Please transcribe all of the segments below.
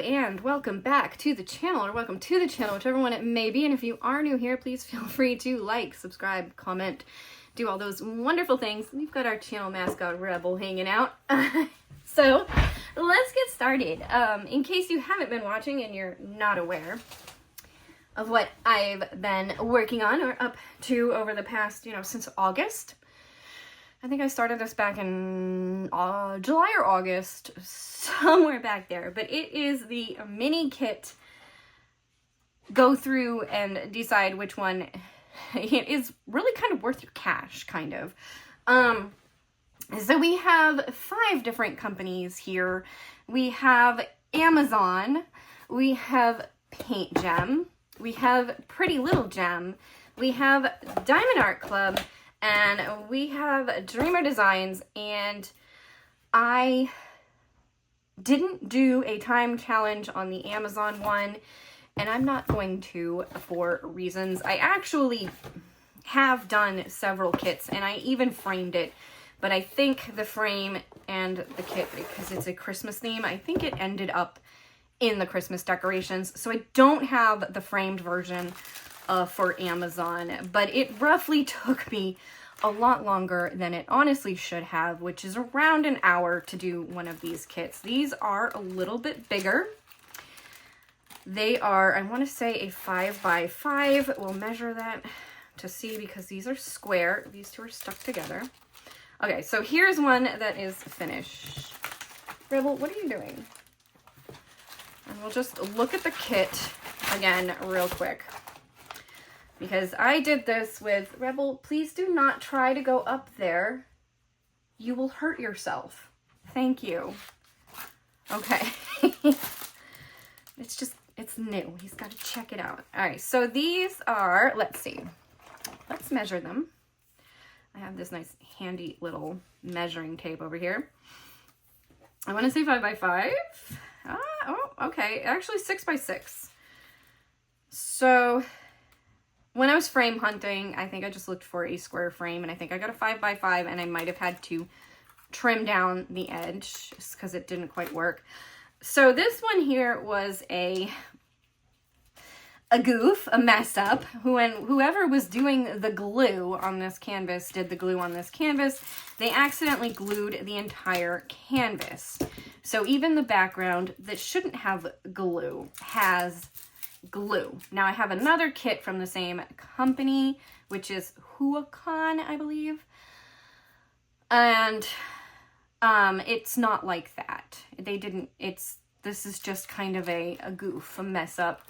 and welcome back to the channel, or welcome to the channel, whichever one it may be. And if you are new here, please feel free to like, subscribe, comment, do all those wonderful things. We've got our channel mascot Rebel hanging out. So let's get started. In case you haven't been watching and you're not aware of what I've been working on or up to over the past, since August. I think I started this back in July or August, somewhere back there. But it is the mini kit. Go through and decide which one is really kind of worth your cash, kind of. So we have 5 different companies here. We have Amazon, we have Paint Gem, we have Pretty Little Gem, we have Diamond Art Club, and we have Dreamer Designs. And I didn't do a time challenge on the Amazon one, and I'm not going to for reasons. I actually have done several kits, and I even framed it, but I think the frame and the kit, because it's a Christmas theme, I think it ended up in the Christmas decorations. So I don't have the framed version for Amazon, but it roughly took me a lot longer than it honestly should have, which is around an hour to do one of these kits. These are a little bit bigger. They are, I want to say, a 5x5. We'll measure that to see, because these are square. These two are stuck together. Okay, so here's one that is finished. Rebel, what are you doing? And we'll just look at the kit again real quick, because I did this with Rebel. Please do not try to go up there. You will hurt yourself. Thank you. Okay. It's new. He's got to check it out. All right, so these are, let's see. Let's measure them. I have this nice handy little measuring tape over here. I want to say 5x5. Oh, okay. Actually 6x6. So when I was frame hunting, I think I just looked for a square frame, and I think I got a 5x5, and I might have had to trim down the edge just because it didn't quite work. So this one here was a goof, a mess up. Whoever was doing the glue on this canvas did the glue on this canvas. They accidentally glued the entire canvas. So even the background that shouldn't have glue has glue. Now I have another kit from the same company, which is Huacon, I believe. And it's not like that. This is just kind of a goof, a mess up.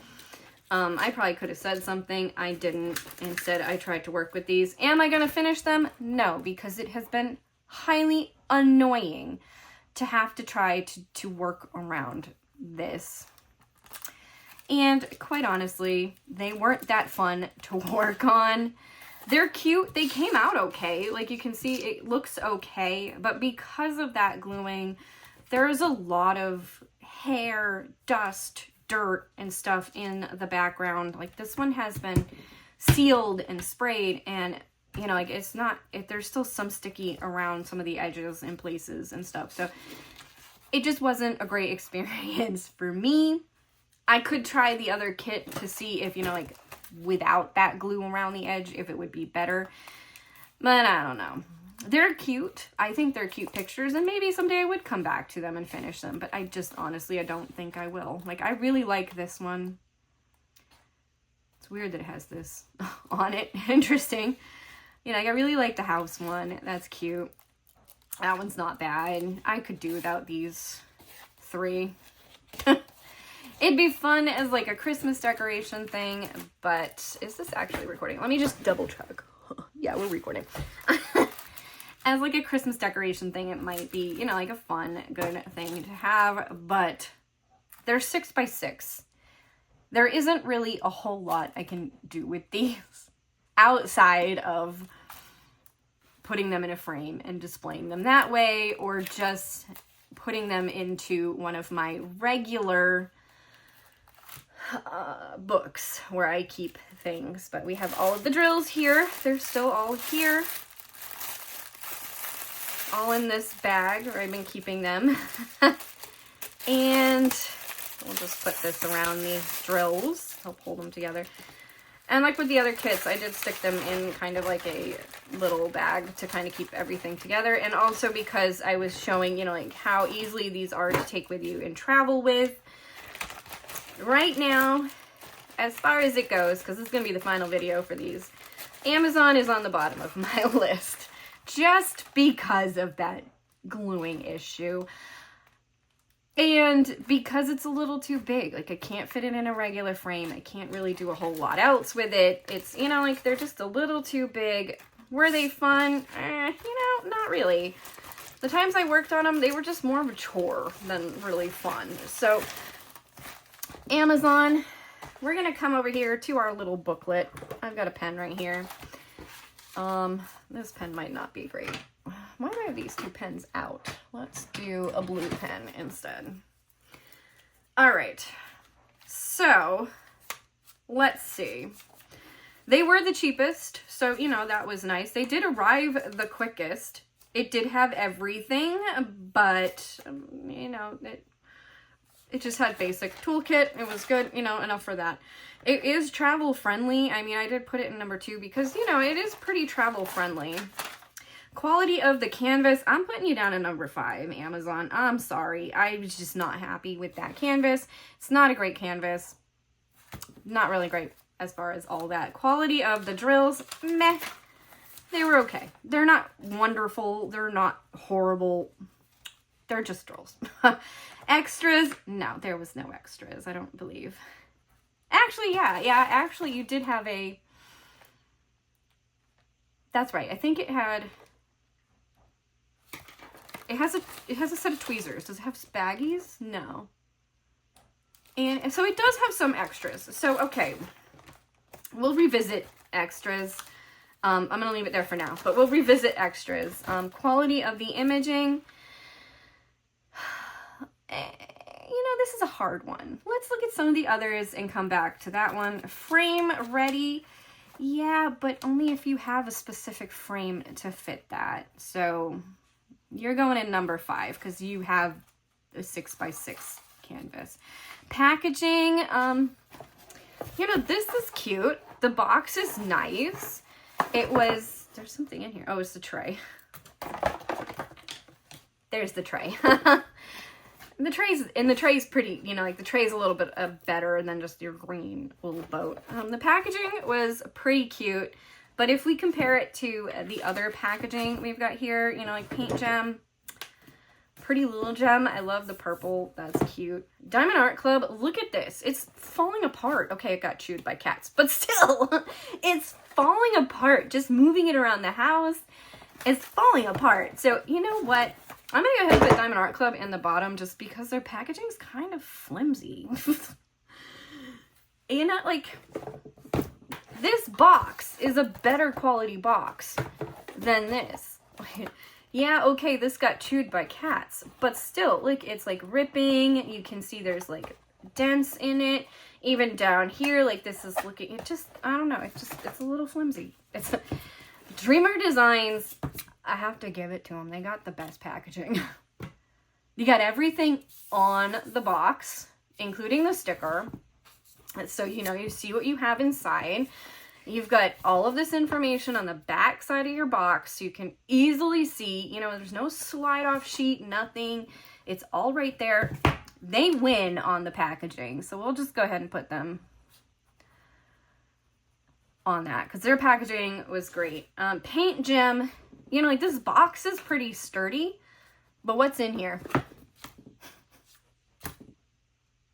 I probably could have said something. I didn't. Instead, I tried to work with these. Am I going to finish them? No, because it has been highly annoying to have to try to work around this. And quite honestly, they weren't that fun to work on. They're cute. They came out okay. Like you can see, it looks okay. But because of that gluing, there's a lot of hair, dust, dirt, and stuff in the background. Like this one has been sealed and sprayed, and it's not, there's still some sticky around some of the edges and places and stuff. So it just wasn't a great experience for me. I could try the other kit to see if, without that glue around the edge, if it would be better. But I don't know. They're cute. I think they're cute pictures, and maybe someday I would come back to them and finish them. But I just, honestly, I don't think I will. Like, I really like this one. It's weird that it has this on it. Interesting. I really like the house one. That's cute. That one's not bad. I could do without these 3. It'd be fun as like a Christmas decoration thing, but is this actually recording? Let me just double check. Yeah, we're recording. As like a Christmas decoration thing, it might be, like a fun, good thing to have, but they're 6x6. There isn't really a whole lot I can do with these outside of putting them in a frame and displaying them that way, or just putting them into one of my regular books where I keep things. But we have all of the drills here. They're still all here. All in this bag where I've been keeping them. And we'll just put this around the drills, help hold them together. And like with the other kits, I did stick them in kind of like a little bag to kind of keep everything together. And also because I was showing, you know, like how easily these are to take with you and travel with. Right now, as far as it goes, because this is going to be the final video for these, Amazon is on the bottom of my list. Just because of that gluing issue. And because it's a little too big, like I can't fit it in a regular frame. I can't really do a whole lot else with it. It's, you know, like they're just a little too big. Were they fun? You know, not really. The times I worked on them, they were just more of a chore than really fun. So, Amazon, we're going to come over here to our little booklet. I've got a pen right here. This pen might not be great. Why do I have these two pens out? Let's do a blue pen instead. All right. So, let's see. They were the cheapest, so, you know, that was nice. They did arrive the quickest. It did have everything, but, you know, it just had basic toolkit. It was good, you know, enough for that. It is travel friendly. I mean, I did put it in number 2 because, you know, it is pretty travel friendly. Quality of the canvas, I'm putting you down at number 5, Amazon. I'm sorry. I was just not happy with that canvas. It's not a great canvas. Not really great as far as all that. Quality of the drills, meh. They were okay. They're not wonderful. They're not horrible. They're just drills. Extras, no, there was no extras, I don't believe. Actually, yeah, actually you did have a, that's right, I think it had, it has a set of tweezers. Does it have spaggies? No. And so it does have some extras. So, okay, we'll revisit extras. I'm going to leave it there for now, but we'll revisit extras. Quality of the imaging. You know, this is a hard one. Let's look at some of the others and come back to that one. Frame ready. Yeah, but only if you have a specific frame to fit that. So you're going in number 5 because you have a 6x6 canvas. Packaging. You know, this is cute. The box is nice. It was, there's something in here. Oh, it's the tray. There's the tray. The tray's pretty, you know, like the tray's a little bit better than just your green little boat. The packaging was pretty cute, but if we compare it to the other packaging we've got here, you know, like Paint Gem, Pretty Little Gem, I love the purple, that's cute. Diamond Art Club, look at this, it's falling apart. Okay, it got chewed by cats, but still, it's falling apart. Just moving it around the house, it's falling apart. So, you know what? I'm going to go ahead and put Diamond Art Club in the bottom just because their packaging's kind of flimsy. You know, like, this box is a better quality box than this. Yeah, okay, this got chewed by cats, but still, like, it's, like, ripping. You can see there's, like, dents in it. Even down here, like, this is looking, it just, I don't know, it's a little flimsy. It's Dreamer Designs. I have to give it to them. They got the best packaging. You got everything on the box, including the sticker. So, you know, you see what you have inside. You've got all of this information on the back side of your box. So you can easily see, you know, there's no slide off sheet, nothing. It's all right there. They win on the packaging. So we'll just go ahead and put them on that because their packaging was great. Paint Gem. You know, like, this box is pretty sturdy, but what's in here?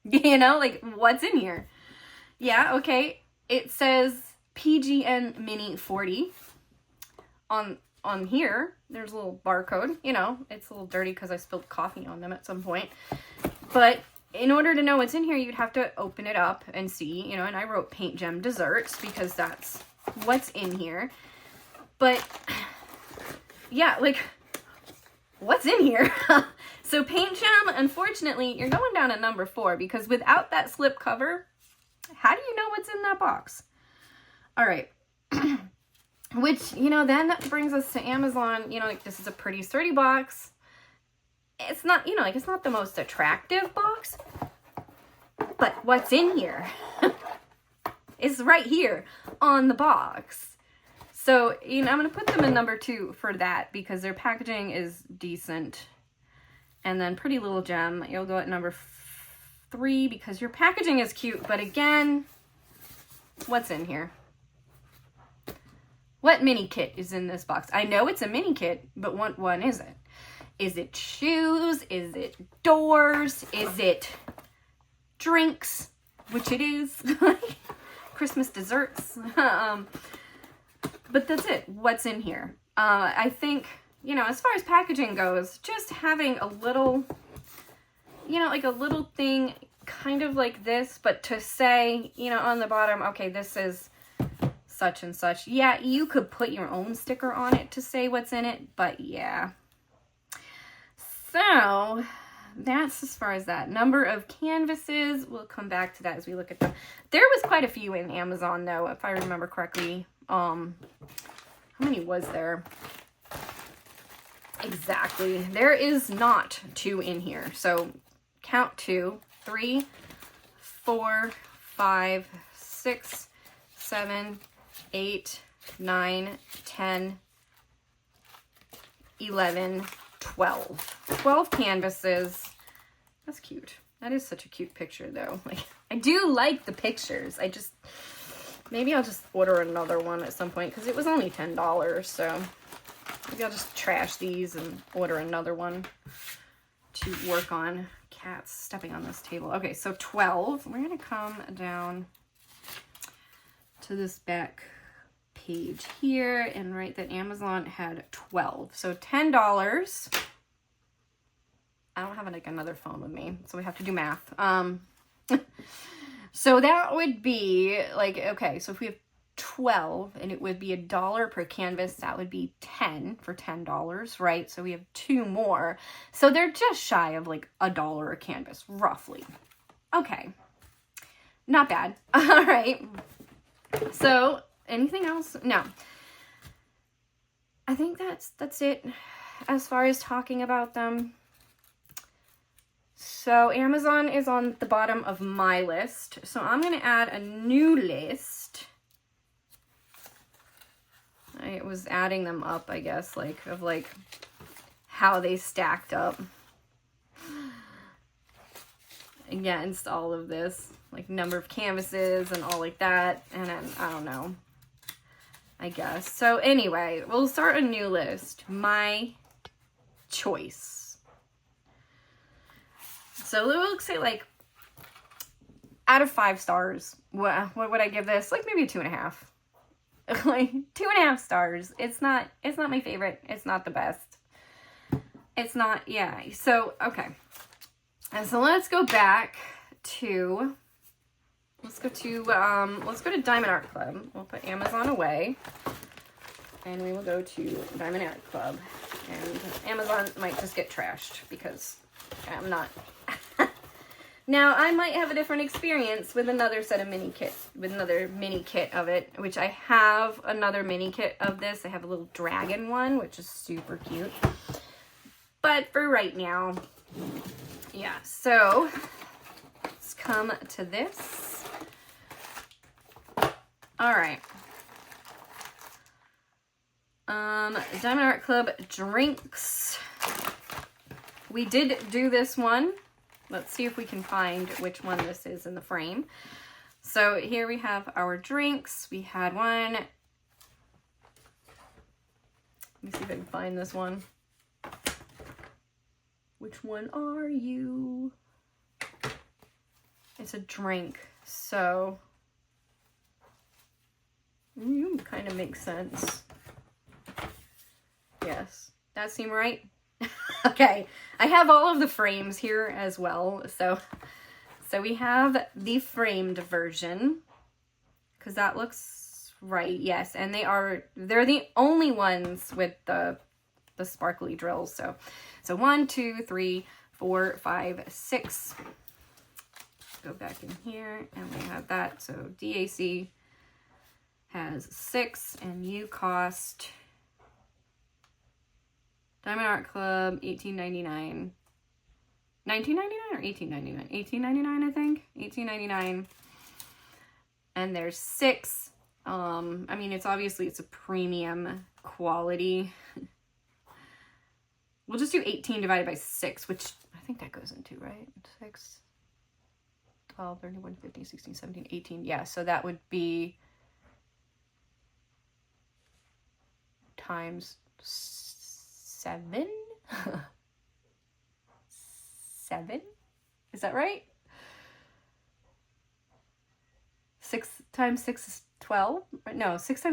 You know, like, what's in here? Yeah, okay. It says PGN Mini 40 on here. There's a little barcode. You know, it's a little dirty because I spilled coffee on them at some point. But in order to know what's in here, you'd have to open it up and see, you know, and I wrote Paint Gem Desserts because that's what's in here. But yeah, like, what's in here? So Paint Gem, unfortunately, you're going down at number 4 because without that slip cover, how do you know what's in that box? All right. Which, you know, then that brings us to Amazon. You know, like, this is a pretty sturdy box. It's not, you know, like, it's not the most attractive box, But what's in here is right here on the box. So, you know, I'm going to put them in number 2 for that because their packaging is decent. And then Pretty Little Gem, you'll go at number 3 because your packaging is cute. But again, what's in here? What mini kit is in this box? I know it's a mini kit, but what one is it? Is it shoes? Is it doors? Is it drinks? Which it is. Christmas desserts. But that's it. What's in here? I think, you know, as far as packaging goes, just having a little, you know, like a little thing kind of like this, but to say, you know, on the bottom, okay, this is such and such. Yeah, you could put your own sticker on it to say what's in it, but yeah. So that's as far as that. Number of canvases, we'll come back to that as we look at them. There was quite a few in Amazon though, if I remember correctly. How many was there? Exactly. There is not 2 in here. So count 2, 3, 4, 5, 6, 7, 8, 9, 10, 11, 12. 12 canvases. That's cute. That is such a cute picture though. Like, I do like the pictures. Maybe I'll just order another one at some point because it was only $10. So maybe I'll just trash these and order another one to work on. Cats stepping on this table. Okay, so 12. We're going to come down to this back page here and write that Amazon had 12. So $10. I don't have like another phone with me, so we have to do math. So that would be like, okay, so if we have 12 and it would be $1 per canvas, that would be 10 for $10, right? So we have 2 more. So they're just shy of like $1 a canvas, roughly. Okay. Not bad. All right. So anything else? No. I think that's it as far as talking about them. So Amazon is on the bottom of my list. So I'm going to add a new list. I was adding them up, I guess, of how they stacked up against all of this, like number of canvases and all like that. And then, I don't know, I guess. So anyway, we'll start a new list. My choice. So we'll say like out of 5 stars, what would I give this? Like maybe a 2.5. Like 2.5 stars. It's not my favorite. It's not the best. It's not, yeah. So, okay. And so let's go back to, let's go to Diamond Art Club. We'll put Amazon away. And we will go to Diamond Art Club. And Amazon might just get trashed because I'm not. Now, I might have a different experience with another set of mini kits, with another mini kit of it, which I have another mini kit of this. I have a little dragon one, which is super cute. But for right now, yeah. So, let's come to this. All right. Diamond Art Club drinks. We did do this one. Let's see if we can find which one this is in the frame. So here we have our drinks. We had one. Let me see if I can find this one. Which one are you? It's a drink. So, kind of makes sense. Yes, that seem right? Okay, I have all of the frames here as well. So we have the framed version because that looks right. Yes, and they're the only ones with the sparkly drills. So 1, 2, 3, 4, 5, 6. Go back in here and we have that. So DAC has 6 and you cost Diamond Art Club $18.99. $19.99 or $18.99? $18.99, I think. $18.99. And there's 6. I mean, it's a premium quality. We'll just do 18 divided by 6, which I think that goes into, right? 6, 12, 31, 15, 16, 17, 18. Yeah, so that would be times 7? 7? Is that right? 6 times 6 is 12? No, 6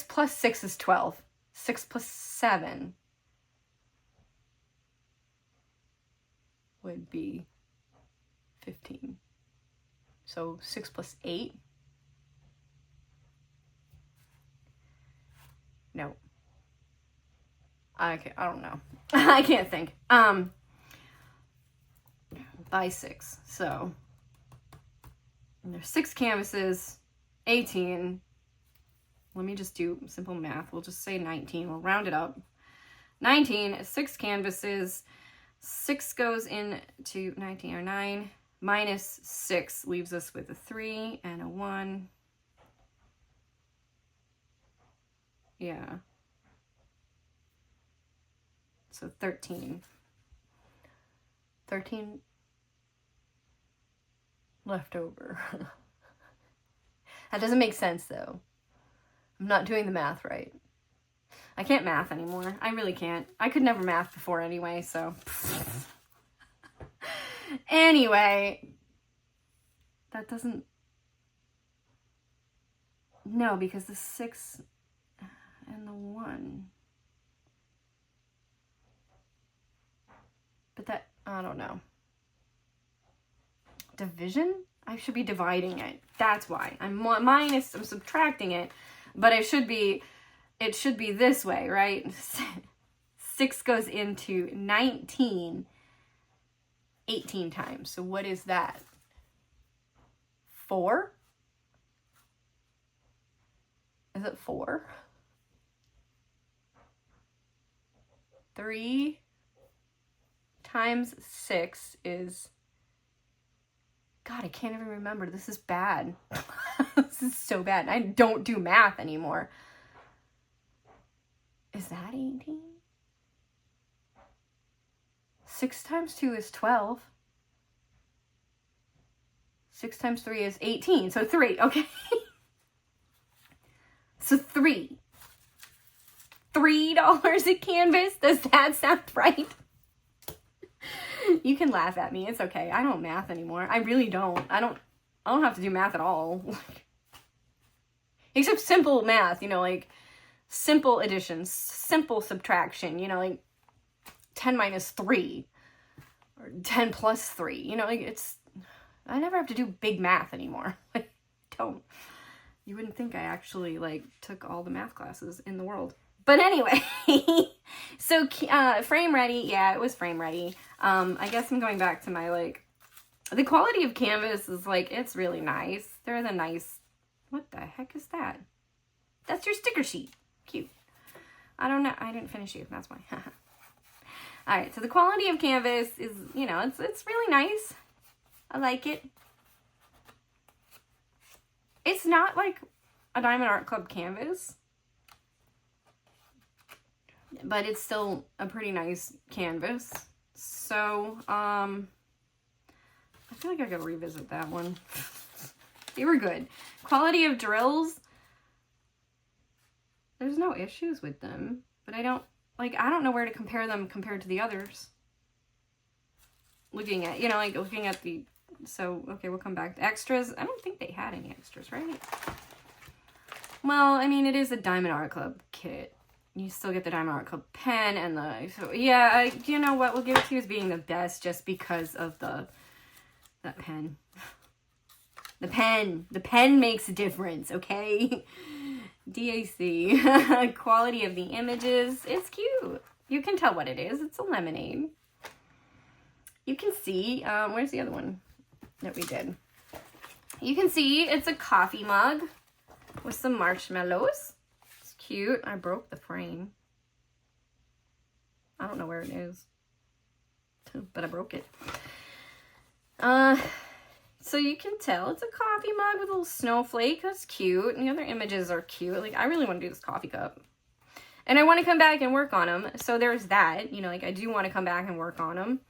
plus 6 is 12. 6 plus 7 would be 15. So 6 plus 8? No. I don't know. I can't think. By 6. So there's 6 canvases, 18. Let me just do simple math. We'll just say 19. We'll round it up. 19, 6 canvases. 6 goes into 19 or 9. Minus 6 leaves us with a 3 and a 1. Yeah. So 13. 13 left over. That doesn't make sense though. I'm not doing the math right. I can't math anymore. I really can't. I could never math before anyway, so. Anyway. That doesn't. No, because the 6 and the 1. But that, I don't know. Division? I should be dividing it. That's why. I'm subtracting it. But it should be this way, right? 6 goes into 19 18 times. So what is that? 4? Is it 4? 3 times 6 is... God, I can't even remember. This is bad. This is so bad. I don't do math anymore. Is that 18? 6 times 2 is 12. 6 times 3 is 18. So 3, okay. So 3. $3 a canvas? Does that sound right? You can laugh at me. It's okay. I don't math anymore. I really don't. I don't have to do math at all. Except simple math, like simple addition, simple subtraction, like 10 minus 3 or 10 plus 3. I never have to do big math anymore. Don't. You wouldn't think I actually took all the math classes in the world. But anyway, so frame ready. Yeah, it was frame ready. I guess I'm going back to my the quality of canvas is it's really nice. They're the nice. What the heck is that? That's your sticker sheet. Cute. I don't know. I didn't finish you. That's why. All right. So the quality of canvas is, it's really nice. I like it. It's not like a Diamond Art Club canvas, but it's still a pretty nice canvas. So, I feel like I gotta revisit that one. They were good. Quality of drills. There's no issues with them, but I don't know where to compare them compared to the others. Looking at, looking at the, so, okay, we'll come back to extras. I don't think they had any extras, right? Well, I mean, it is a Diamond Art Club kit. You still get the Diamond Art Club pen and so yeah, you know what? We'll give it to you as being the best just because of that pen. The pen makes a difference, okay? DAC. Quality of the images. It's cute. You can tell what it is. It's a lemonade. You can see, where's the other one that we did? You can see it's a coffee mug with some marshmallows. It's cute. I broke the frame. I don't know where it is. but I broke it. So you can tell it's a coffee mug with a little snowflake. That's cute. And the other images are cute. Like, I really want to do this coffee cup. And I want to come back and work on them. So there's that. You know, like, I do want to come back and work on them.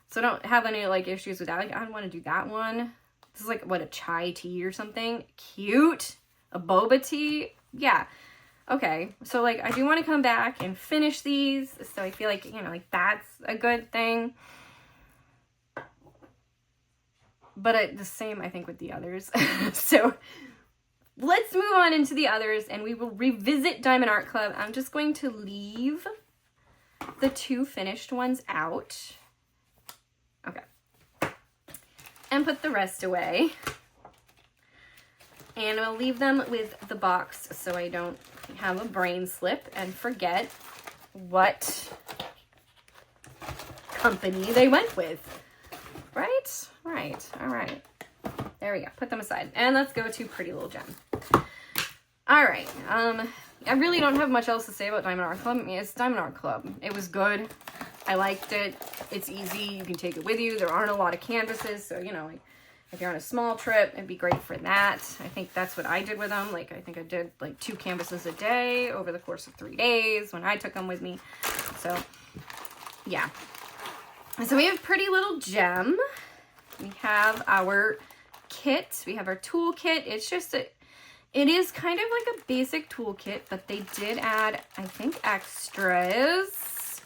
So I don't have any, like, issues with that. Like, I don't want to do that one. This is like, what, a chai tea or something? Cute. A boba tea. Yeah. Okay. So, like, I do want to come back and finish these. So I feel like, you know, like, that's a good thing. But the same, I think, with the others. So let's move on into the others and we will revisit Diamond Art Club. I'm just going to leave the 2 finished ones out. Okay. And put the rest away. And I'll leave them with the box so I don't have a brain slip and forget what company they went with. Right? Right. All right. There we go. Put them aside. And let's go to Pretty Little Gem. All right. I really don't have much else to say about Diamond Art Club. I mean, it's Diamond Art Club. It was good. I liked it. It's easy. You can take it with you. There aren't a lot of canvases. So, you know, like, if you're on a small trip, it'd be great for that. I think that's what I did with them. Like, I think I did like 2 canvases a day over the course of 3 days when I took them with me. So, yeah. So we have Pretty Little Gem. We have our kit. We have our toolkit. It's just it is kind of like a basic toolkit, but they did add, I think, extras.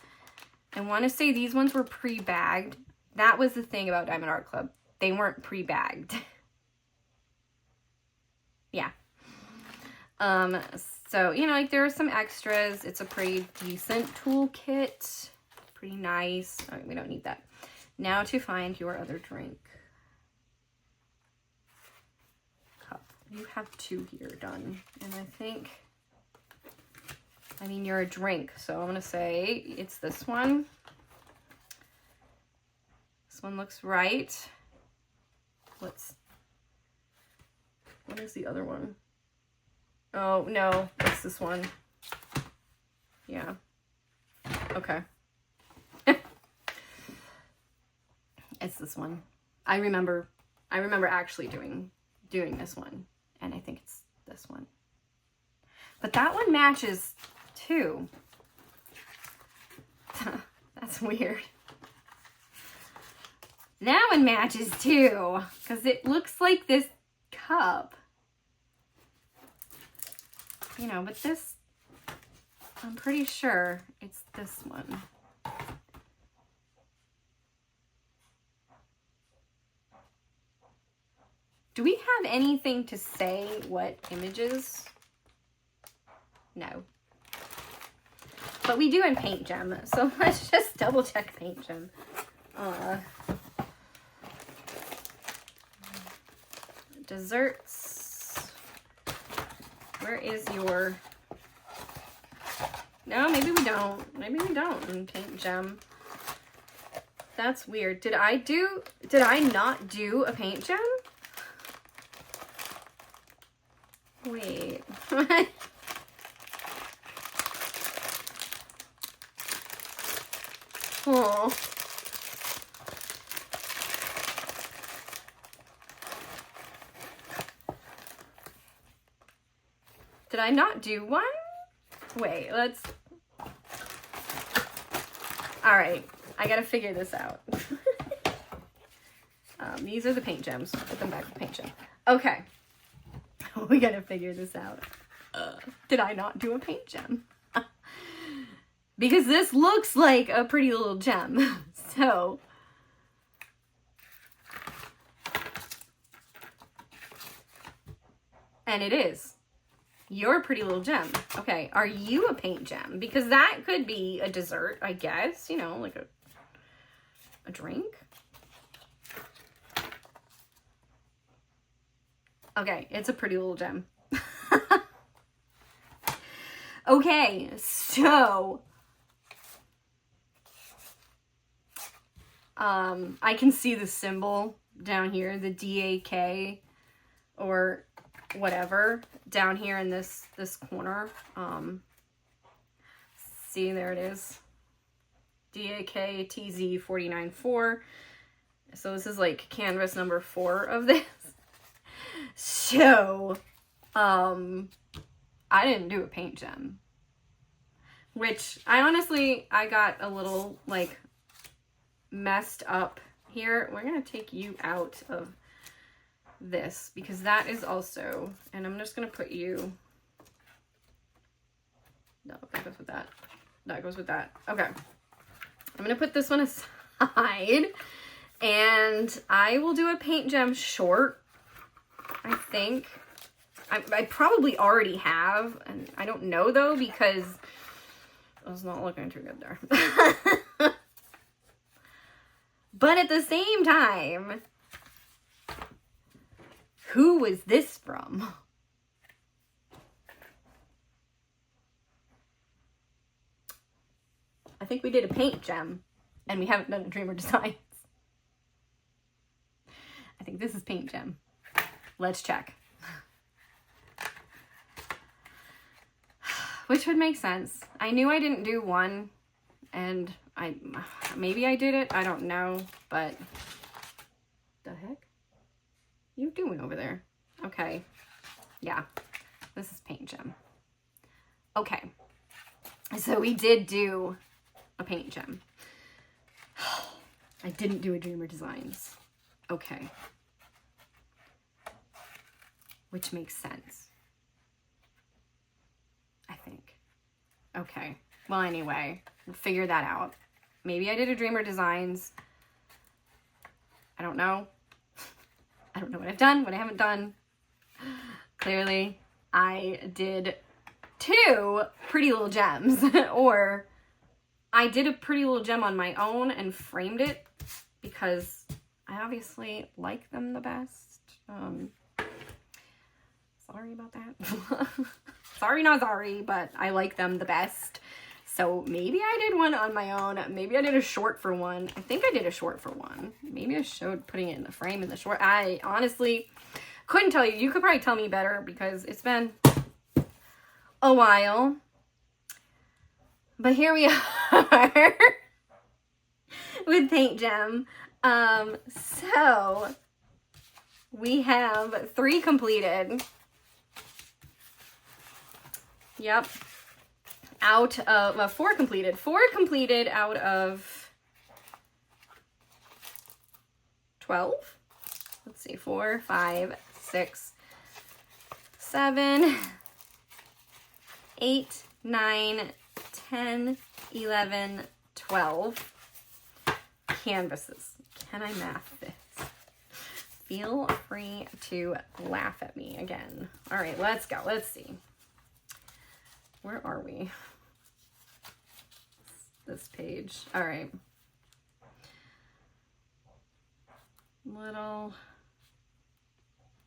I want to say these ones were pre-bagged. That was the thing about Diamond Art Club. They weren't pre-bagged. Yeah. So, you know, like, there are some extras. It's a pretty decent toolkit. Pretty nice. All right, we don't need that. Now to find your other drink. Cup. You have 2 here done. And I think, I mean, you're a drink. So I'm going to say it's this one. This one looks right. What is the other one? Oh, no, it's this one. Yeah. Okay. It's this one. I remember actually doing this one, and I think it's this one. But that one matches too. That's weird. That one matches too, because it looks like this cup. You know, but this, I'm pretty sure it's this one. Do we have anything to say what images? No. But we do in Paint Gem, so let's just double check Paint Gem. Desserts. Where is your... No, maybe we don't. Maybe we don't in Paint Gem. That's weird. Did I not do a Paint Gem? Wait. Oh. Did I not do one? Wait, let's... Alright, I gotta figure this out. These are the Paint Gems. Put them back with Paint Gem. Okay. We gotta figure this out. Did I not do a Paint Gem? Because this looks like a Pretty Little Gem. So... And it is. You're a Pretty Little Gem. Okay, are you a Paint Gem? Because that could be a dessert, I guess. You know, like a drink. Okay, it's a Pretty Little Gem. Okay, so... I can see the symbol down here, the DAK, or whatever, down here in this corner. See, there it is. DAKTZ494. So this is like canvas number 4 of this. So, I didn't do a paint gem. Which, I got a little, like, messed up here. We're going to take you out of this because that is also, and I'm just going to put you, no, that goes with that. That goes with that. Okay. I'm going to put this one aside and I will do a paint gem short, I think. I probably already have, and I don't know though because I was not looking too good there. But at the same time, who was this from? I think we did a paint gem, and we haven't done a Dreamer Designs. I think this is paint gem. Let's check. Which would make sense. I knew I didn't do one, and maybe I did it. I don't know, but the heck? You doing over there? Okay. Yeah, this is paint gem. Okay. So we did do a paint gem. I didn't do a Dreamer Designs. Okay. Which makes sense. I think. Okay. Well, anyway, we'll figure that out. Maybe I did a Dreamer Designs. I don't know. I don't know what I've done, what I haven't done. Clearly, I did 2 Pretty Little Gems. Or I did a Pretty Little Gem on my own and framed it because I obviously like them the best. Sorry about that. Sorry, not sorry, but I like them the best. So maybe I did one on my own. Maybe I did a short for one. I think I did a short for one. Maybe I showed putting it in the frame in the short. I honestly couldn't tell you. You could probably tell me better because it's been a while. But here we are with Paint Gem. So we have 3 completed. Yep. Out of, well, 4 completed. 4 completed out of 12. Let's see, 4, 5, 6, 7, 8, 9, 10, 11, 12 canvases. Can I math this? Feel free to laugh at me again. All right, let's go. Let's see. Where are we? This page. All right. Little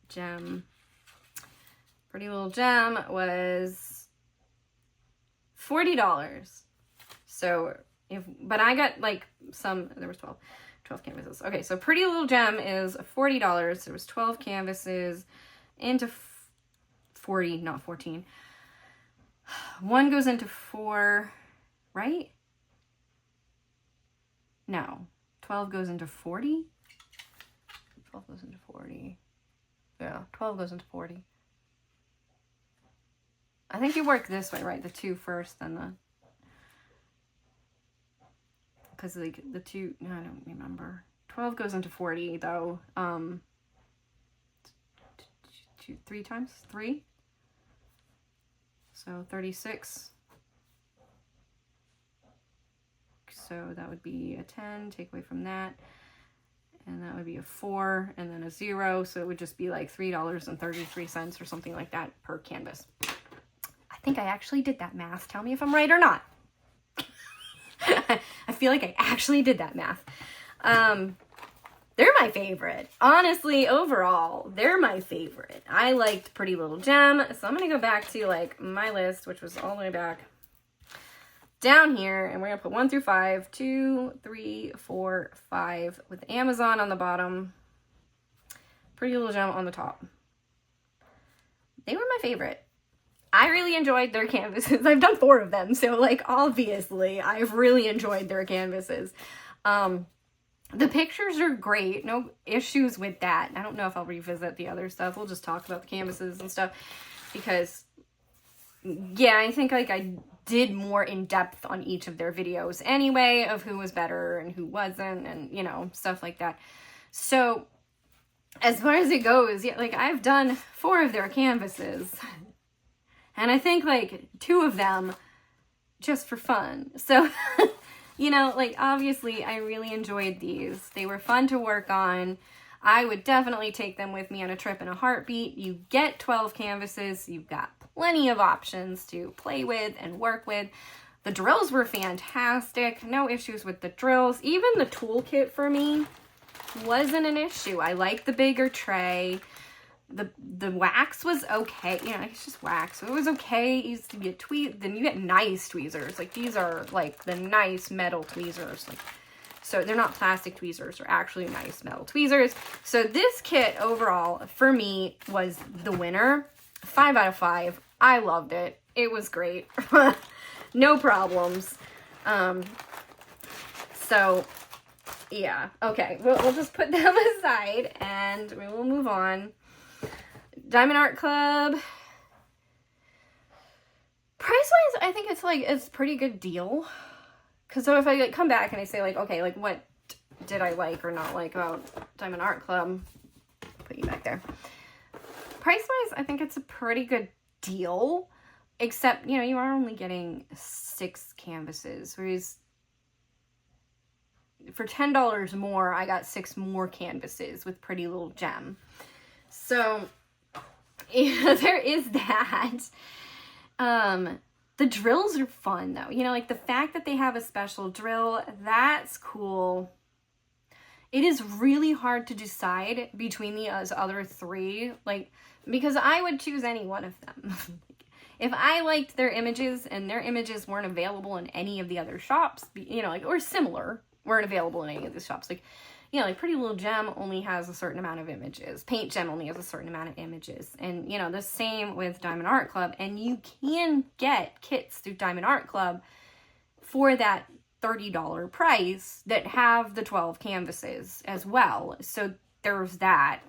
Gem. Pretty Little Gem was $40. So but I got like there was 12 canvases. Okay, so Pretty Little Gem is $40. There was 12 canvases into 40, not 14. 1 goes into 4, right? No. 12 goes into 40? 12 goes into 40. Yeah, 12 goes into 40. I think you work this way, right? The 2 first, then the... Because like the 2... No, I don't remember. 12 goes into 40, though. 3 times? 3? So 36. So that would be a 10, take away from that. And that would be a 4 and then a 0. So it would just be like $3.33 or something like that per canvas. I think I actually did that math. Tell me if I'm right or not. I feel like I actually did that math. They're my favorite. Honestly, overall, they're my favorite. I liked Pretty Little Gem. So I'm going to go back to like my list, which was all the way back down here. And we're going to put 1 through 5, 2, 3, 4, 5 with Amazon on the bottom. Pretty Little Gem on the top. They were my favorite. I really enjoyed their canvases. I've done 4 of them, so like obviously I've really enjoyed their canvases. The pictures are great, no issues with that. I don't know if I'll revisit the other stuff. We'll just talk about the canvases and stuff because yeah, I think like I did more in depth on each of their videos anyway of who was better and who wasn't and you know, stuff like that. So as far as it goes, yeah, like I've done 4 of their canvases. And I think like 2 of them just for fun. So, you know, like obviously I really enjoyed these. They were fun to work on. I would definitely take them with me on a trip in a heartbeat. You get 12 canvases. You've got plenty of options to play with and work with. The drills were fantastic. No issues with the drills. Even the toolkit for me wasn't an issue. I like the bigger tray. The wax was okay. You know, it's just wax. So it was okay. You used to get then you get nice tweezers. Like these are like the nice metal tweezers. Like, so they're not plastic tweezers. They're actually nice metal tweezers. So this kit overall for me was the winner. 5 out of 5. I loved it. It was great. No problems. So yeah. Okay. We'll just put them aside and we will move on. Diamond Art Club. Price-wise, I think it's a pretty good deal. Because so if I like, come back and I say like, okay, like what did I like or not like about Diamond Art Club? Put you back there. Price-wise, I think it's a pretty good deal. Except, you know, you are only getting 6 canvases. Whereas for $10 more, I got 6 more canvases with Pretty Little Gem. So yeah, there is that. The drills are fun though. You know, like the fact that they have a special drill, that's cool. It is really hard to decide between the other 3, like, because I would choose any one of them. If I liked their images and their images weren't available in any of the other shops, you know, like, or similar, weren't available in any of the shops, like, you know, like Pretty Little Gem only has a certain amount of images. Paint Gem only has a certain amount of images. And, you know, the same with Diamond Art Club. And you can get kits through Diamond Art Club for that $30 price that have the 12 canvases as well. So there's that.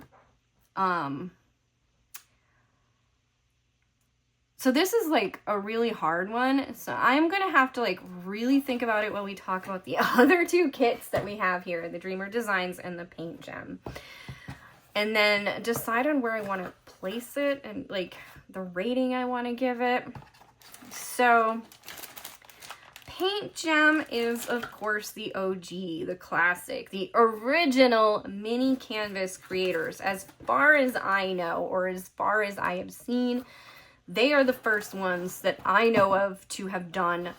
So this is like a really hard one. So I'm going to have to like really think about it when we talk about the other 2 kits that we have here, the Dreamer Designs and the Paint Gem. And then decide on where I want to place it and like the rating I want to give it. So Paint Gem is of course the OG, the classic, the original mini canvas creators. As far as I know, or as far as I have seen, they are the first ones that I know of to have done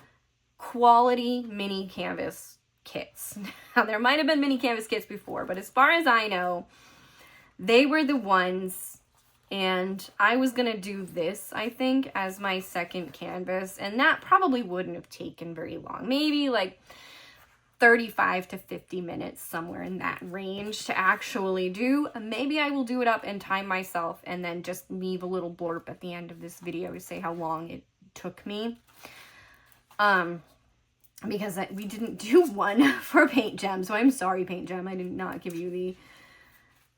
quality mini canvas kits. Now, there might have been mini canvas kits before, but as far as I know, they were the ones. And I was going to do this, I think, as my second canvas. And that probably wouldn't have taken very long. Maybe like 35 to 50 minutes, somewhere in that range to actually do. Maybe I will do it up and time myself and then just leave a little blurb at the end of this video to say how long it took me. Because we didn't do one for Paint Gem, so I'm sorry, Paint Gem. I did not give you the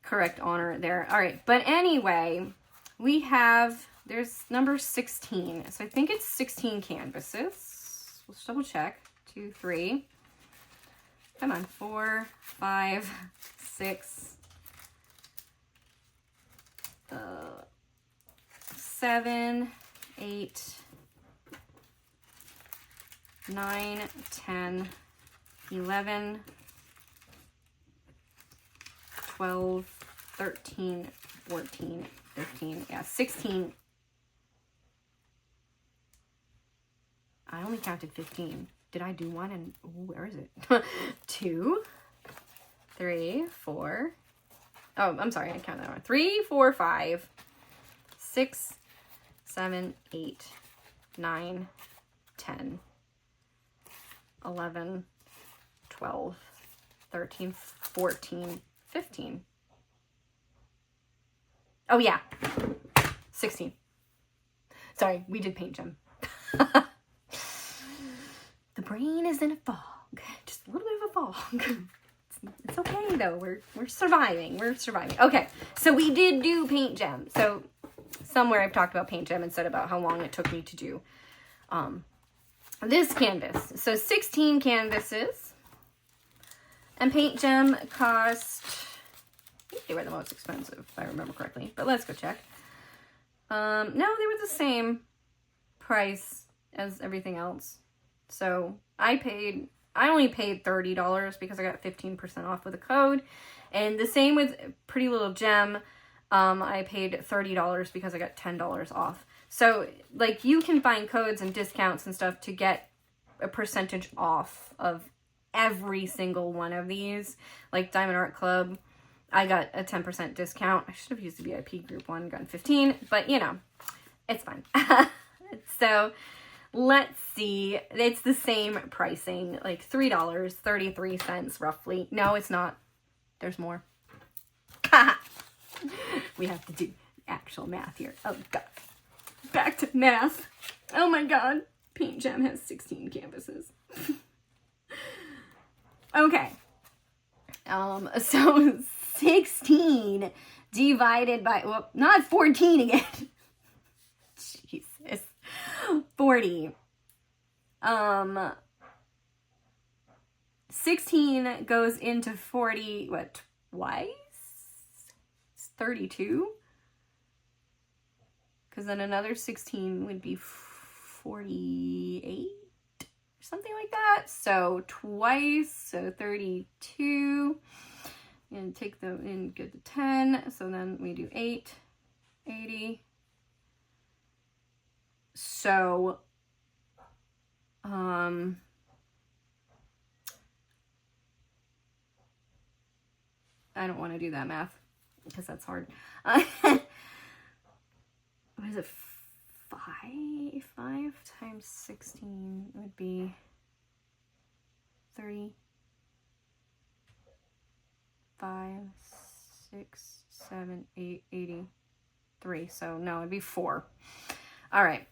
correct honor there. All right, but anyway, we have, there's number 16. So I think it's 16 canvases. Let's double check. 2, 3. Come on, 4, 5, 6, 7, 8, 9, 10, 11, 12, 13, 14, 15, yeah, 16. I only counted 15. Did I do one? And where is it? 2, 3, 4. Oh, I'm sorry. I counted that one. 3, 4, 5, 6, 7, 8, 9, 10, 11, 12, 13, 14, 15. Oh, yeah. 16. Sorry, we did paint gem. The brain is in a fog. Just a little bit of a fog. It's okay though. We're surviving. We're surviving. Okay, so we did do paint gem. So somewhere I've talked about paint gem and said about how long it took me to do this canvas. So 16 canvases. And paint gem cost, I think they were the most expensive if I remember correctly. But let's go check. No, they were the same price as everything else. So I only paid $30 because I got 15% off with a code. And the same with Pretty Little Gem. I paid $30 because I got $10 off. So, like, you can find codes and discounts and stuff to get a percentage off of every single one of these. Like Diamond Art Club, I got a 10% discount. I should have used the VIP group one, gotten 15, but you know, it's fine. So let's see. It's the same pricing, like $3.33 roughly. No, it's not. There's more. We have to do actual math here. Oh God. Back to math. Oh my God. Paint Gem has 16 canvases. Okay. So 16 divided by, well, not 14 again. Jesus. 40. 16 goes into 40, what, twice? It's 32. Because then another 16 would be 48. Something like that. So twice, so 32. And take them and get the 10. So then we do 8, 80. So, I don't want to do that math because that's hard. What is it? 5 times 16 would be 30. 5, 6, 7, 8, 83. So no, it'd be 4. All right.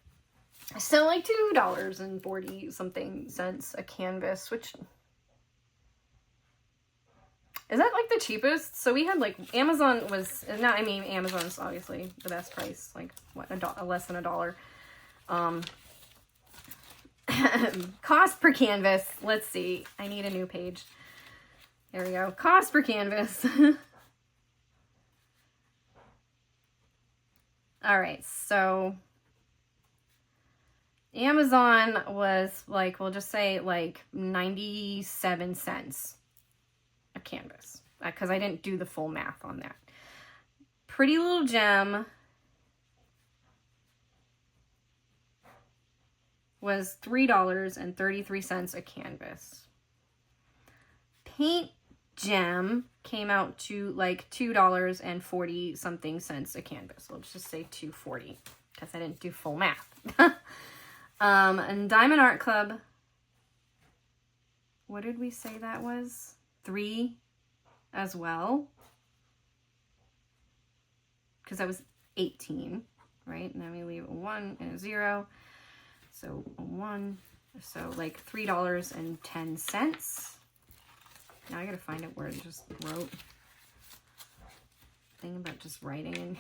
So like $2.40 something cents a canvas, which is that like the cheapest? So we had like Amazon was not. I mean, Amazon's obviously the best price. Like what, less than $1. Cost per canvas. Let's see. I need a new page. There we go. Cost per canvas. All right. So Amazon was like, we'll just say like 97 cents a canvas because I didn't do the full math on that. Pretty Little Gem was $3.33 a canvas. Paint Gem came out to like $2.40 something cents a canvas. Let's just say $2.40 because I didn't do full math. And Diamond Art Club, what did we say that was? 3 as well. Because that was 18, right? And then we leave a 1 and a 0. So a 1, so like $3.10. Now I gotta find it where I just wrote. Thing about just writing in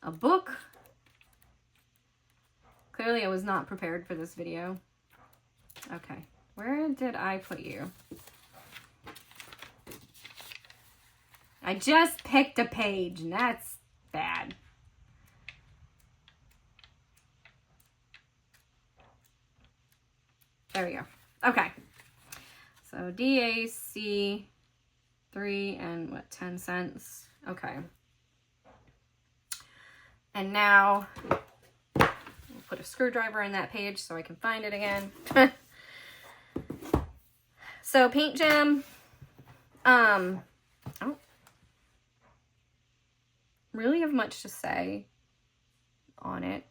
a book. Clearly I was not prepared for this video. Okay, where did I put you? I just picked a page and that's bad. There we go. Okay. So DAC 3 and what, 10 cents. Okay. And now we'll put a screwdriver in that page so I can find it again. So Paint Gem, I don't really have much to say on it.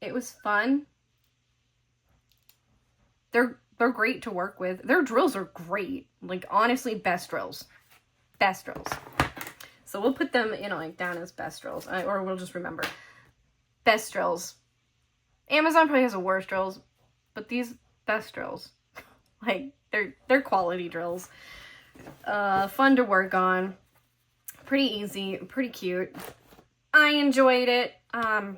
It was fun. They're great to work with. Their drills are great. Like, honestly, best drills. Best drills. So we'll put them, you know, like, down as best drills. Or we'll just remember. best drills. Amazon probably has the worst drills, but these best drills. Like, they're quality drills. Fun to work on. Pretty easy, pretty cute. I enjoyed it. I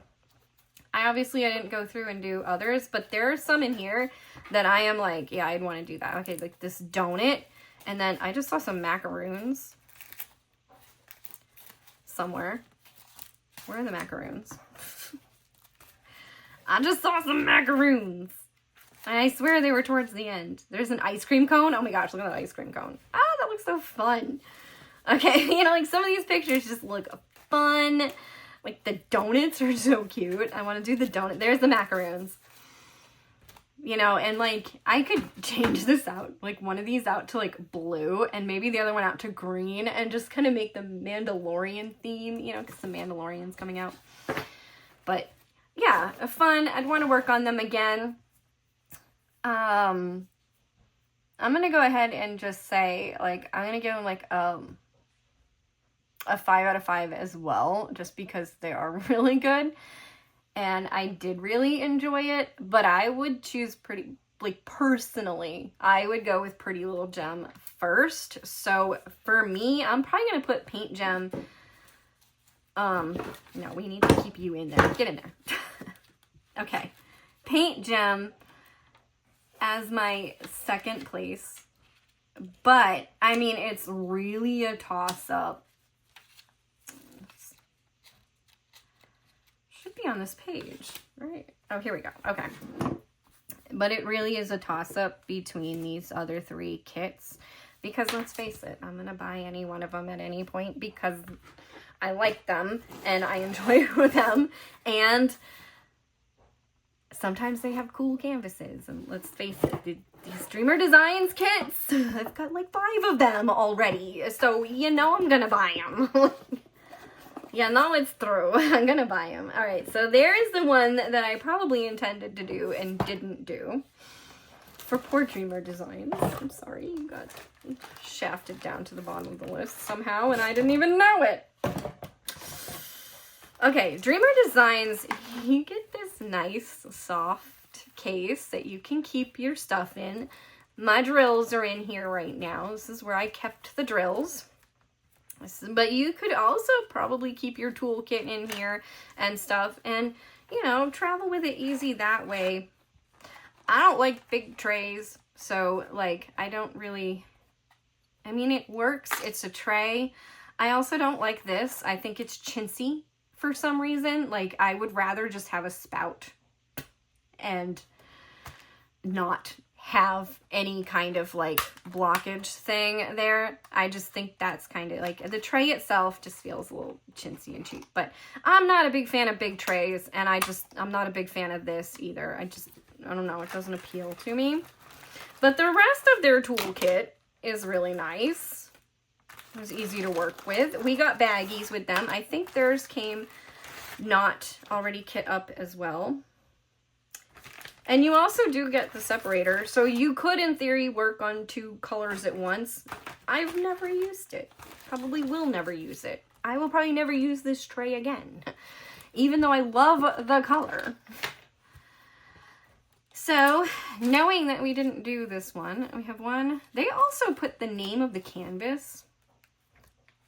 didn't go through and do others, but there are some in here that I am like, yeah, I'd want to do that. Okay, like this donut. And then I just saw some macaroons somewhere. Where are the macaroons? I just saw some macaroons. And I swear they were towards the end. There's an ice cream cone. Oh my gosh, look at that ice cream cone. Oh, that looks so fun. Okay, you know, like some of these pictures just look fun. Like the donuts are so cute. I want to do the donut. There's the macaroons. You know, and like I could change this out, like one of these out to like blue and maybe the other one out to green and just kind of make the Mandalorian theme, you know, because the Mandalorian's coming out. But yeah, fun. I'd want to work on them again. I'm going to go ahead and just say, like, I'm going to give them, like, a 5 out of 5 as well, just because they are really good. And I did really enjoy it, but I would choose personally, I would go with Pretty Little Gem first. So for me, I'm probably going to put Paint Gem. No, we need to keep you in there. Get in there. Okay. Paint Gem as my second place, but I mean, it's really a toss-up. Should be on this page, right? Oh, here we go. Okay. But it really is a toss-up between these other 3 kits, because let's face it, I'm gonna buy any one of them at any point because I like them and I enjoy them, and sometimes they have cool canvases, and let's face it, these Dreamer Designs kits, I've got like 5 of them already, so you know I'm gonna buy them. Yeah, no, it's true. I'm gonna buy them. All right, so there is the one that I probably intended to do and didn't do for poor Dreamer Designs. I'm sorry, you got shafted down to the bottom of the list somehow, and I didn't even know it. Okay, Dreamer Designs, you get this nice soft case that you can keep your stuff in. My drills are in here right now. This is where I kept the drills. But you could also probably keep your toolkit in here and stuff and, you know, travel with it easy that way. I don't like big trays, so, like, I don't really, I mean, it works. It's a tray. I also don't like this. I think it's chintzy for some reason. Like, I would rather just have a spout and not have any kind of like blockage thing there. I just think that's kind of like, the tray itself just feels a little chintzy and cheap, but I'm not a big fan of big trays, and I'm not a big fan of this either. I don't know, it doesn't appeal to me. But the rest of their toolkit is really nice. It was easy to work with. We got baggies with them. I think theirs came not already kit up as well. And you also do get the separator, so you could, in theory, work on 2 colors at once. I've never used it. Probably will never use it. I will probably never use this tray again, even though I love the color. So, knowing that we didn't do this one, we have one. They also put the name of the canvas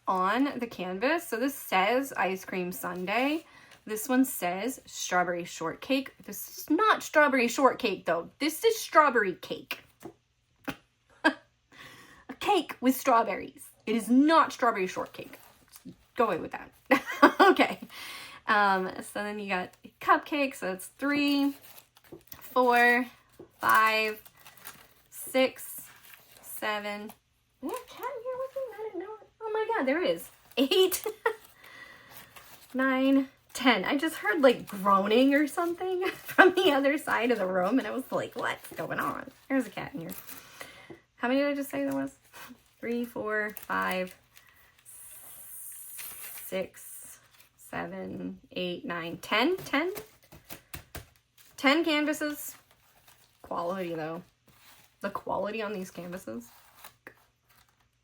on the canvas. So this says Ice Cream Sundae. This one says Strawberry Shortcake. This is not Strawberry Shortcake, though. This is strawberry cake. A cake with strawberries. It is not Strawberry Shortcake. Go away with that. Okay. So then you got cupcakes. So that's 3, 4, 5, 6, 7. Is there a cat here with me? I didn't know it. Oh my god, there is. 8, 9, 10. I just heard like groaning or something from the other side of the room, and I was like, what's going on? There's a cat in here. How many did I just say there was? 3, 4, 5, 6, 7, 8, 9, 10. 10 canvases. Quality, though. The quality on these canvases.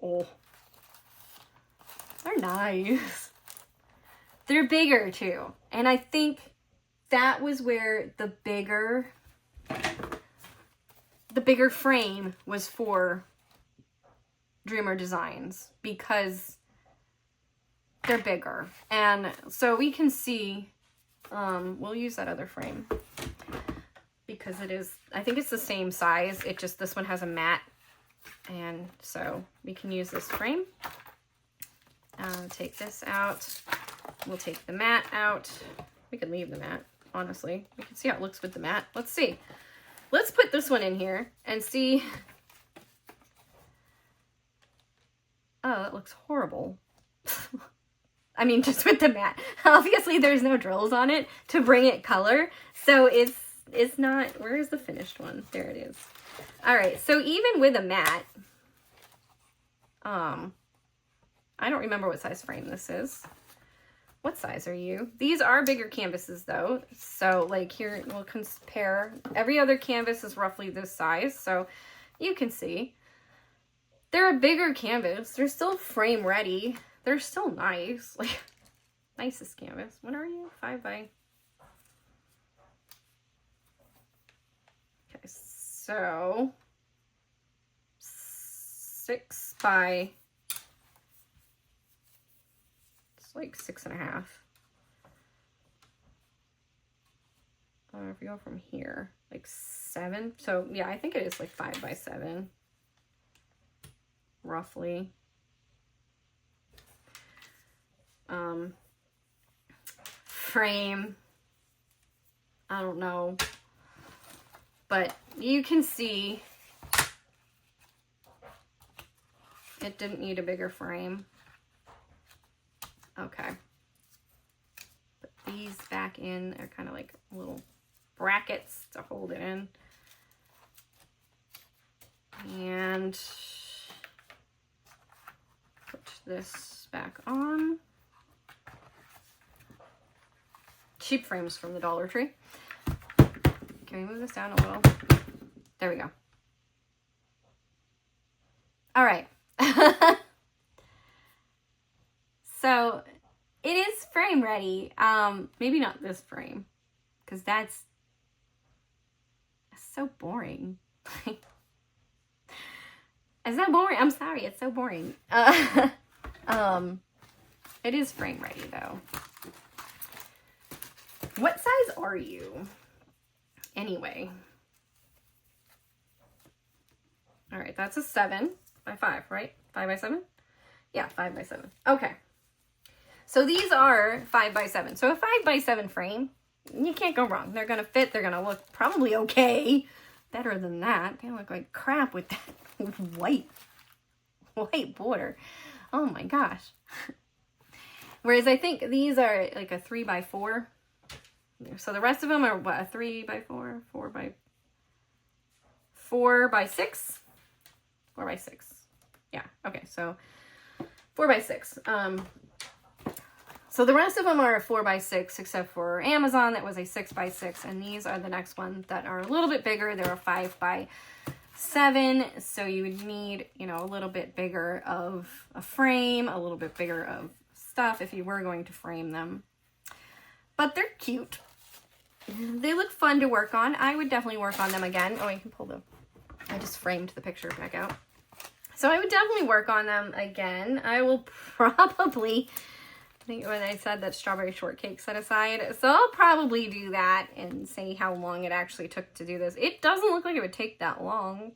Oh. They're nice. They're bigger, too. And I think that was where the bigger frame was for Dreamer Designs, because they're bigger. And so we can see, we'll use that other frame because it is, I think it's the same size. It just, this one has a mat. And so we can use this frame. Take this out. We'll take the mat out. We could leave the mat, honestly. We can see how it looks with the mat. Let's see. Let's put this one in here and see. Oh, that looks horrible. I mean, just with the mat. Obviously, there's no drills on it to bring it color. So it's not, where is the finished one? There it is. All right, so even with a mat, I don't remember what size frame this is. What size are you? These are bigger canvases though. So like here, we'll compare. Every other canvas is roughly this size. So you can see they're a bigger canvas. They're still frame ready. They're still nice. Like, nicest canvas. What are you? 5 by... Okay, so 6 by... It's like 6.5. If you go from here, like 7. So yeah, I think it is like 5 by 7. Roughly. Frame, I don't know, but you can see it didn't need a bigger frame. Okay, put these back in. They're kind of like little brackets to hold it in, and put this back on. Cheap frames from the Dollar Tree. Can we move this down a little? There we go. All right. So it is frame ready. Maybe not this frame, because that's so boring. It's so boring. I'm sorry, it's so boring. It is frame ready though. What size are you? Anyway. All right, that's a 7 by 5, right? 5 by 7? Yeah, 5 by 7. Okay. So these are 5 by 7. So a 5 by 7 frame, you can't go wrong. They're going to fit. They're going to look probably okay. Better than that. They look like crap with that white border. Oh my gosh. Whereas I think these are like a 3 by 4. So the rest of them are what, a 3 by 4, 4 by 6, 4 by 6. Yeah. Okay. So 4 by 6. So the rest of them are a 4 by 6, except for Amazon that was a 6 by 6, and these are the next ones that are a little bit bigger. They're a 5 by 7. So you would need, you know, a little bit bigger of a frame, a little bit bigger of stuff if you were going to frame them. But they're cute. They look fun to work on. I would definitely work on them again. Oh, I can pull I just framed the picture back out. So I would definitely work on them again. I will probably, I think when I said that strawberry shortcake set aside, so I'll probably do that and see how long it actually took to do this. It doesn't look like it would take that long.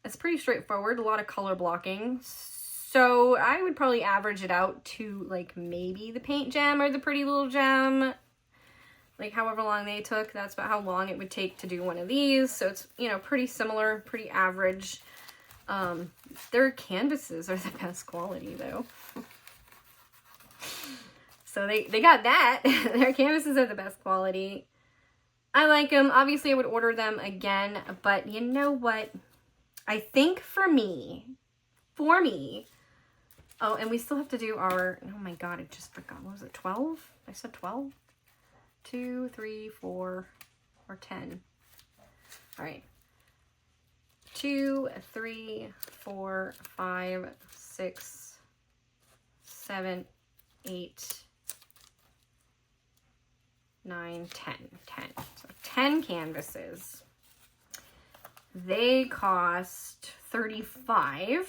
It's pretty straightforward, a lot of color blocking. So I would probably average it out to like maybe the paint gem or the pretty little gem. Like however long they took, that's about how long it would take to do one of these. So it's, you know, pretty similar, pretty average. Their canvases are the best quality though. So they got that. Their canvases are the best quality. I like them. Obviously I would order them again, but you know what? I think for me, oh, and we still have to do our, oh my God, I just forgot. What was it, 12? I said 12? 2, 3, 4, or 10. All right. 2, 3, 4, 5, 6, 7, 8, 9, 10. So 10 canvases. They cost $35,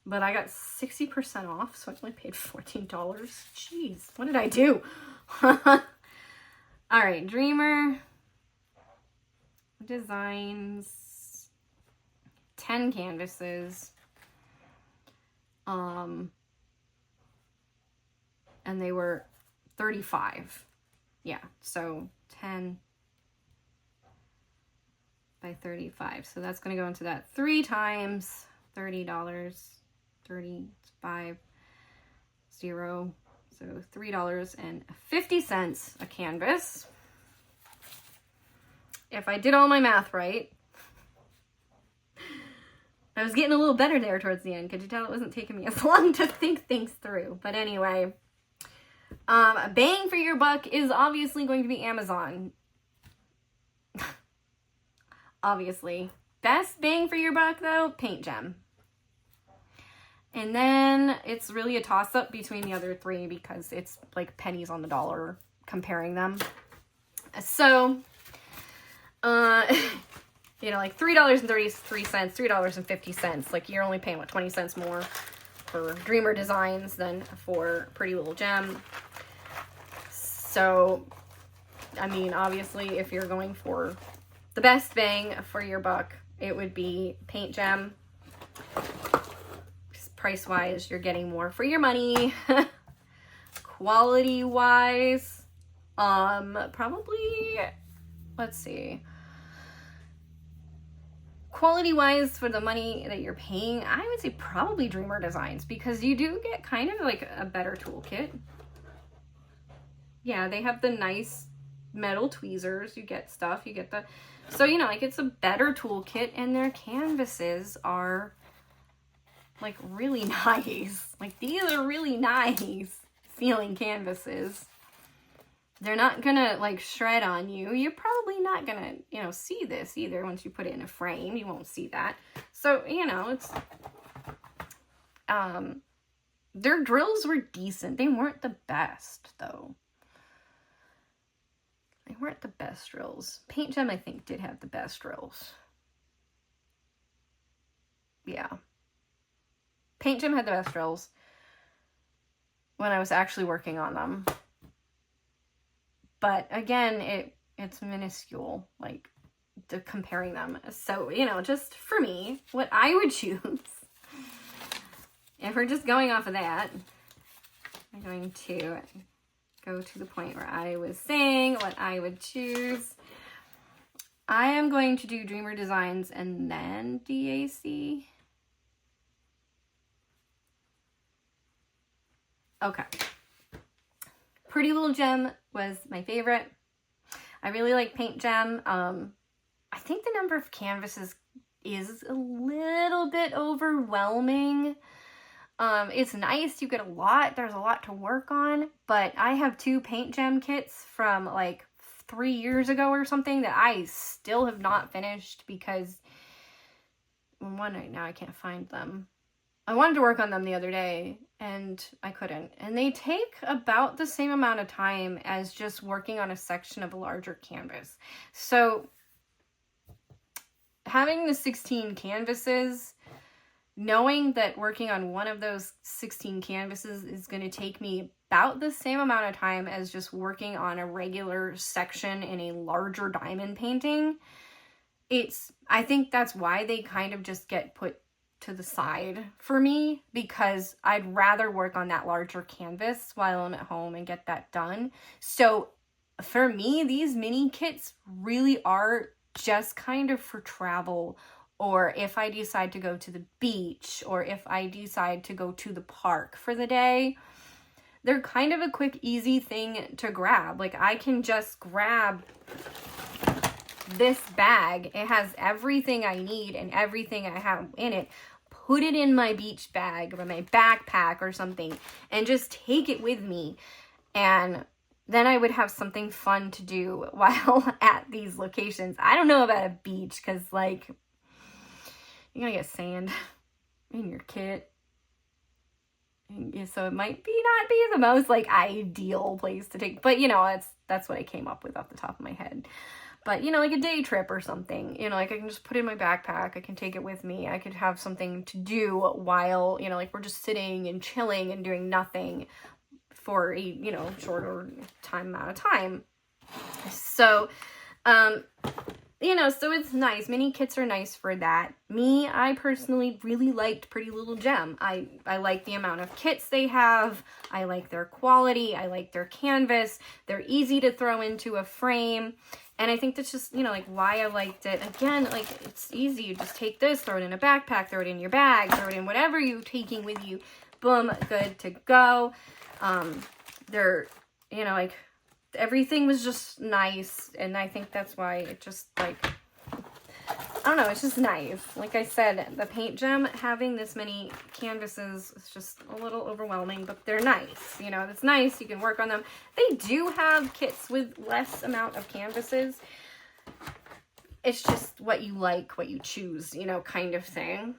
but I got 60% off, so I only paid $14. Jeez, what did I do? All right, Dreamer Designs, 10 canvases. And they were 35. Yeah, so 10 by 35. So that's going to go into that 3 times $30, 35, 0. So $3.50 a canvas. If I did all my math right. I was getting a little better there towards the end. Could you tell it wasn't taking me as long to think things through? But anyway, bang for your buck is obviously going to be Amazon. Obviously. Best bang for your buck, though, Paint Gem. And then it's really a toss-up between the other 3 because it's like pennies on the dollar comparing them. So, you know, like $3.33, $3.50. Like, you're only paying, what, 20 cents more for Dreamer Designs than for Pretty Little Gem. So, I mean, obviously, if you're going for the best bang for your buck, it would be Paint Gem. Price-wise, you're getting more for your money. Quality-wise, probably, let's see. Quality-wise, for the money that you're paying, I would say probably Dreamer Designs, because you do get kind of like a better toolkit. Yeah, they have the nice metal tweezers. You get stuff. You get the... So, you know, like, it's a better toolkit, and their canvases are, like, really nice. Like, these are really nice feeling canvases. They're not gonna, like, shred on you. You're probably not gonna, you know, see this either once you put it in a frame. You won't see that. So, you know, it's... their drills were decent. They weren't the best, though. They weren't the best drills. Paint Gem, I think, did have the best drills. Yeah. Paint Gem had the best drills when I was actually working on them. But again, it's minuscule, like, comparing them. So, you know, just for me, what I would choose, if we're just going off of that, I'm going to go to the point where I was saying what I would choose. I am going to do Dreamer Designs and then DAC. Okay. Pretty Little Gem was my favorite. I really like Paint Gem. I think the number of canvases is a little bit overwhelming. It's nice, you get a lot, there's a lot to work on, but I have 2 Paint Gem kits from like 3 years ago or something that I still have not finished because one right now I can't find them. I wanted to work on them the other day and I couldn't. And they take about the same amount of time as just working on a section of a larger canvas. So having the 16 canvases, knowing that working on one of those 16 canvases is going to take me about the same amount of time as just working on a regular section in a larger diamond painting, I think that's why they kind of just get put to the side for me, because I'd rather work on that larger canvas while I'm at home and get that done. So for me, these mini kits really are just kind of for travel, or if I decide to go to the beach, or if I decide to go to the park for the day. They're kind of a quick, easy thing to grab. Like, I can just grab this bag. It has everything I need and everything I have in it. Put it in my beach bag or my backpack or something and just take it with me. And then I would have something fun to do while at these locations. I don't know about a beach because, like, you're gonna get sand in your kit. So it might not be the most like ideal place to take, but you know, that's what I came up with off the top of my head. But, you know, like a day trip or something, you know, like I can just put it in my backpack. I can take it with me. I could have something to do while, you know, like we're just sitting and chilling and doing nothing for a, you know, shorter amount of time. So, you know, so it's nice. Mini kits are nice for that. Me, I personally really liked Pretty Little Gem. I like the amount of kits they have. I like their quality. I like their canvas. They're easy to throw into a frame. And I think that's just, you know, like why I liked it. Again, like it's easy. You just take this, throw it in a backpack, throw it in your bag, throw it in whatever you're taking with you. Boom, good to go. They're, you know, like everything was just nice. And I think that's why it just like, I don't know, it's just nice. Like I said, the paint gem, having this many canvases is just a little overwhelming, but they're nice. You know, it's nice. You can work on them. They do have kits with less amount of canvases. It's just what you like, what you choose, you know, kind of thing.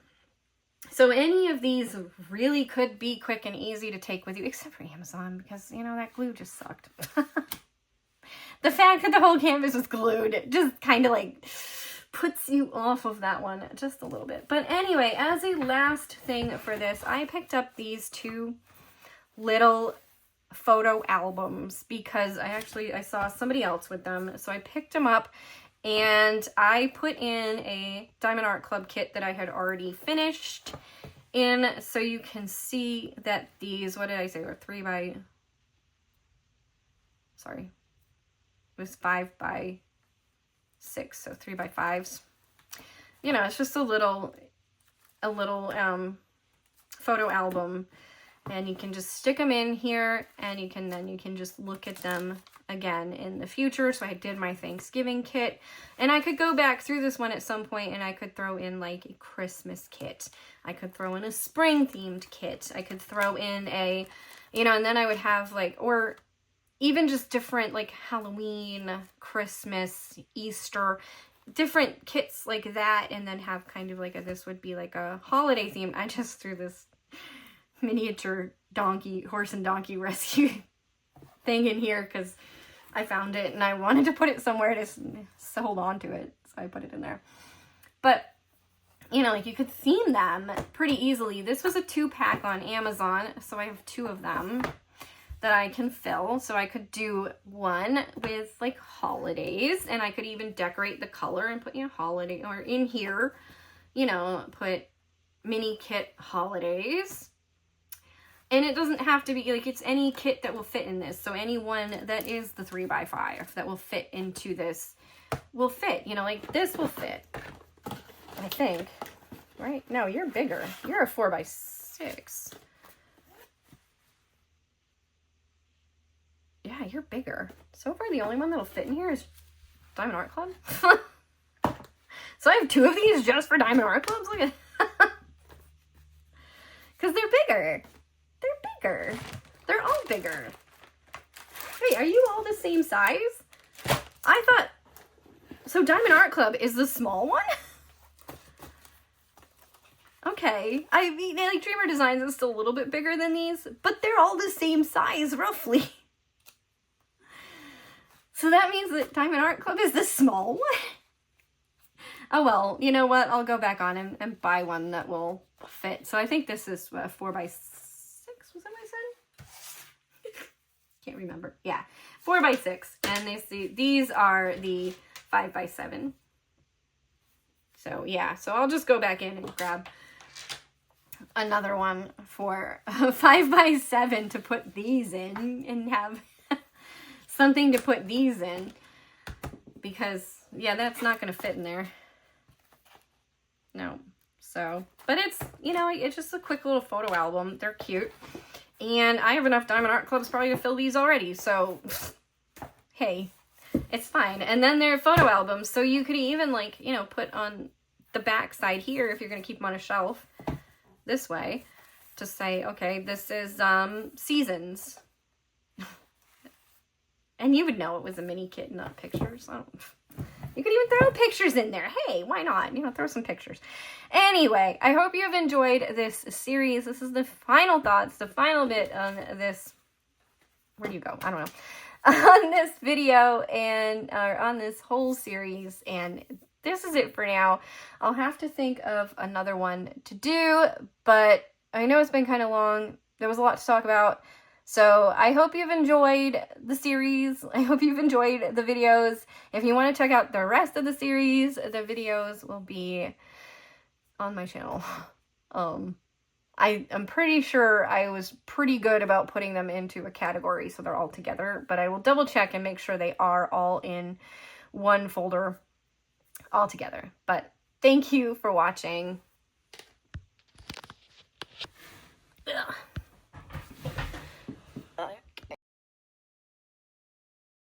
So any of these really could be quick and easy to take with you, except for Amazon, because, you know, that glue just sucked. The fact that the whole canvas was glued just kind of like puts you off of that one just a little bit. But anyway, as a last thing for this, I picked up these two little photo albums because I saw somebody else with them. So I picked them up and I put in a Diamond Art Club kit that I had already finished in, so you can see that these, what did I say, were 5 by 6, so 3 by 5s. You know, it's just a little photo album, and you can just stick them in here, and you can just look at them again in the future. So I did my Thanksgiving kit, and I could go back through this one at some point, and I could throw in like a Christmas kit. I could throw in a spring themed kit. I could throw in a, you know, and then I would have like, or even just different like Halloween, Christmas, Easter, different kits like that, and then have kind of like this would be like a holiday theme. I just threw this miniature horse and donkey rescue thing in here because I found it and I wanted to put it somewhere to hold on to it, so I put it in there. But you know, like you could theme them pretty easily. This was a 2-pack on Amazon, so I have 2 of them that I can fill. So I could do one with like holidays, and I could even decorate the color and put, you know, holiday, or in here, you know, put mini kit holidays. And it doesn't have to be like, it's any kit that will fit in this. So any one that is the 3 by 5 that will fit into this will fit, you know, like this will fit, I think, right? No, you're bigger. You're a 4 by 6. Yeah, you're bigger. So far, the only one that'll fit in here is Diamond Art Club. So I have 2 of these just for Diamond Art Clubs. Look at, because they're bigger. They're bigger. They're all bigger. Wait, are you all the same size? I thought, so Diamond Art Club is the small one? Okay. I mean, like Dreamer Designs is still a little bit bigger than these, but they're all the same size, roughly. So that means that Diamond Art Club is the small one? Oh well, you know what? I'll go back on and buy one that will fit. So I think this is a 4 by 6. Was that what I said? Can't remember. Yeah, 4 by 6. And these are the 5 by 7. So yeah, so I'll just go back in and grab another one for 5 by 7 to put these in and have something to put these in, because yeah, that's not going to fit in there. No. So, but it's, you know, it's just a quick little photo album. They're cute. And I have enough Diamond Art Clubs probably to fill these already. So, hey, it's fine. And then they're photo albums. So you could even like, you know, put on the back side here, if you're going to keep them on a shelf this way, to say, okay, this is seasons. And you would know it was a mini kit, not pictures. You could even throw pictures in there. Hey, why not? You know, throw some pictures. Anyway, I hope you have enjoyed this series. This is the final thoughts, the final bit on this. Where do you go? I don't know. On this video and on this whole series, and this is it for now. I'll have to think of another one to do, but I know it's been kind of long. There was a lot to talk about. So I hope you've enjoyed the series. I hope you've enjoyed the videos. If you want to check out the rest of the series, the videos will be on my channel. I'm pretty sure I was pretty good about putting them into a category so they're all together, but I will double check and make sure they are all in one folder all together. But thank you for watching.